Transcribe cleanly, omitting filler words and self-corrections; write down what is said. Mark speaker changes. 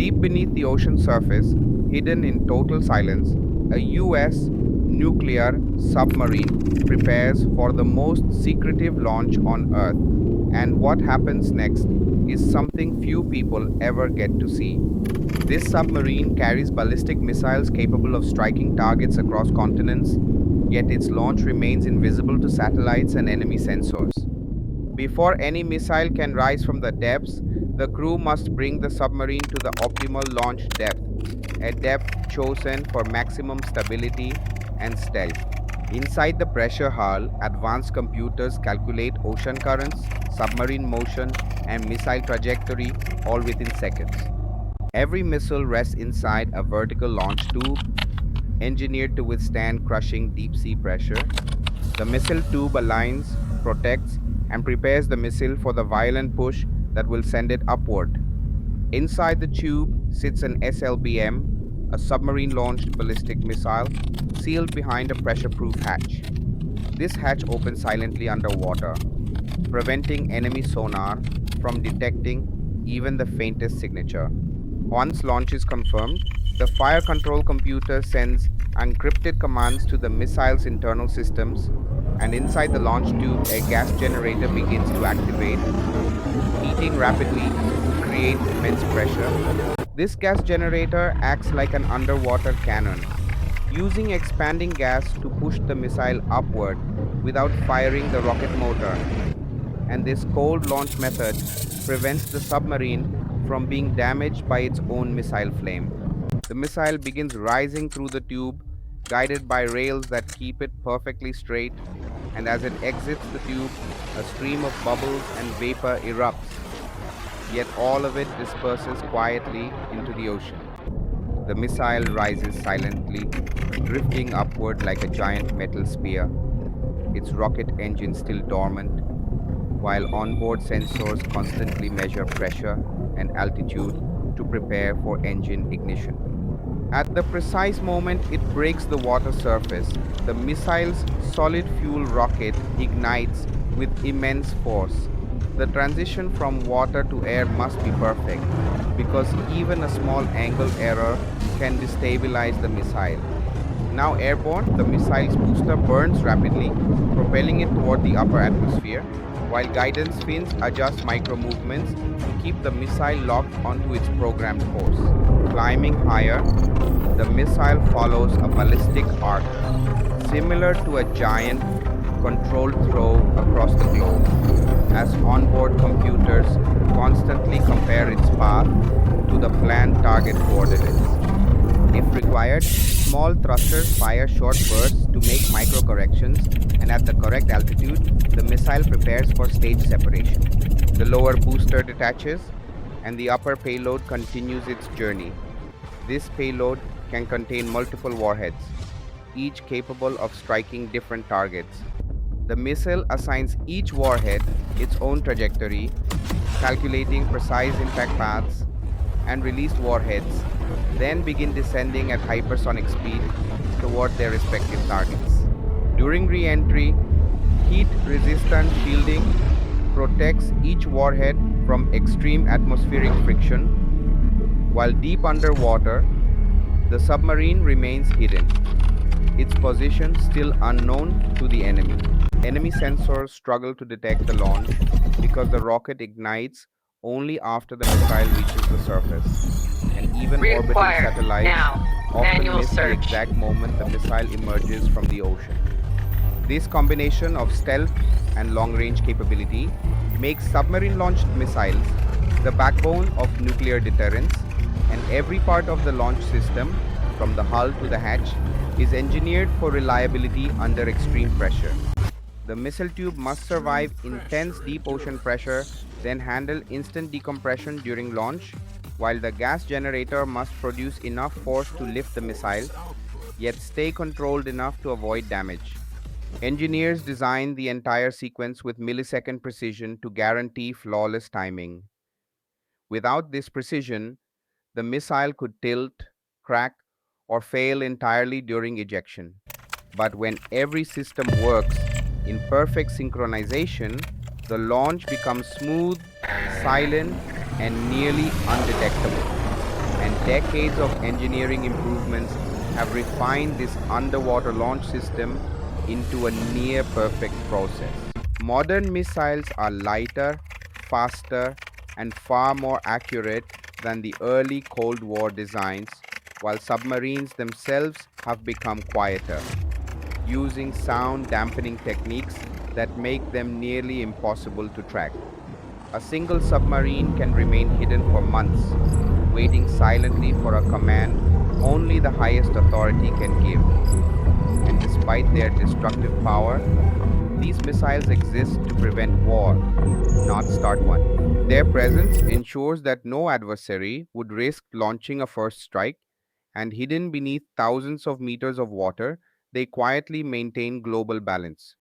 Speaker 1: Deep beneath the ocean surface, hidden in total silence, a US nuclear submarine prepares for the most secretive launch on Earth. And what happens next is something few people ever get to see. This submarine carries ballistic missiles capable of striking targets across continents, yet its launch remains invisible to satellites and enemy sensors. Before any missile can rise from the depths, the crew must bring the submarine to the optimal launch depth, a depth chosen for maximum stability and stealth. Inside the pressure hull, advanced computers calculate ocean currents, submarine motion, and missile trajectory all within seconds. Every missile rests inside a vertical launch tube engineered to withstand crushing deep sea pressure. The missile tube aligns, protects, and prepares the missile for the violent push that will send it upward. Inside the tube sits an SLBM, a submarine launched ballistic missile, sealed behind a pressure proof hatch. This hatch opens silently underwater, preventing enemy sonar from detecting even the faintest signature. Once launch is confirmed, the fire control computer sends encrypted commands to the missile's internal systems, and inside the launch tube, a gas generator begins to activate, heating rapidly to create immense pressure. This gas generator acts like an underwater cannon, using expanding gas to push the missile upward without firing the rocket motor. And this cold launch method prevents the submarine from being damaged by its own missile flame. The missile begins rising through the tube, guided by rails that keep it perfectly straight, and as it exits the tube, a stream of bubbles and vapor erupts, yet all of it disperses quietly into the ocean. The missile rises silently, drifting upward like a giant metal spear, its rocket engine still dormant, while onboard sensors constantly measure pressure and altitude to prepare for engine ignition. At the precise moment it breaks the water surface, the missile's solid fuel rocket ignites with immense force. The transition from water to air must be perfect, because even a small angle error can destabilize the missile. Now airborne, the missile's booster burns rapidly, propelling it toward the upper atmosphere, while guidance fins adjust micro movements to keep the missile locked onto its programmed course. Climbing higher, the missile follows a ballistic arc, similar to a giant controlled throw across the globe, as onboard computers constantly compare its path to the planned target coordinates. If required, small thrusters fire short bursts to make micro corrections, and at the correct altitude, the missile prepares for stage separation. The lower booster detaches, and the upper payload continues its journey. This payload can contain multiple warheads, each capable of striking different targets. The missile assigns each warhead its own trajectory, calculating precise impact paths, and released warheads then begin descending at hypersonic speed toward their respective targets. During re-entry, heat-resistant shielding protects each warhead from extreme atmospheric friction, while deep underwater, the submarine remains hidden, its position still unknown to the enemy. Enemy sensors struggle to detect the launch because the rocket ignites only after the missile reaches the surface, and even orbiting
Speaker 2: Reacquire
Speaker 1: satellites
Speaker 2: now.
Speaker 1: often
Speaker 2: Manual
Speaker 1: miss the
Speaker 2: search.
Speaker 1: exact moment the missile emerges from the ocean. This combination of stealth and long-range capability makes submarine-launched missiles the backbone of nuclear deterrence, and every part of the launch system, from the hull to the hatch, is engineered for reliability under extreme pressure. The missile tube must survive intense deep ocean pressure, then handle instant decompression during launch, while the gas generator must produce enough force to lift the missile, yet stay controlled enough to avoid damage. Engineers designed the entire sequence with millisecond precision to guarantee flawless timing. Without this precision, the missile could tilt, crack, or fail entirely during ejection. But when every system works in perfect synchronization, the launch becomes smooth, silent, and nearly undetectable. Decades of engineering improvements have refined this underwater launch system into a near perfect process. Modern missiles are lighter, faster, and far more accurate than the early Cold War designs, while submarines themselves have become quieter, using sound dampening techniques that make them nearly impossible to track. A single submarine can remain hidden for months, waiting silently for a command only the highest authority can give. And despite their destructive power, these missiles exist to prevent war, not start one. Their presence ensures that no adversary would risk launching a first strike, and hidden beneath thousands of meters of water, they quietly maintain global balance.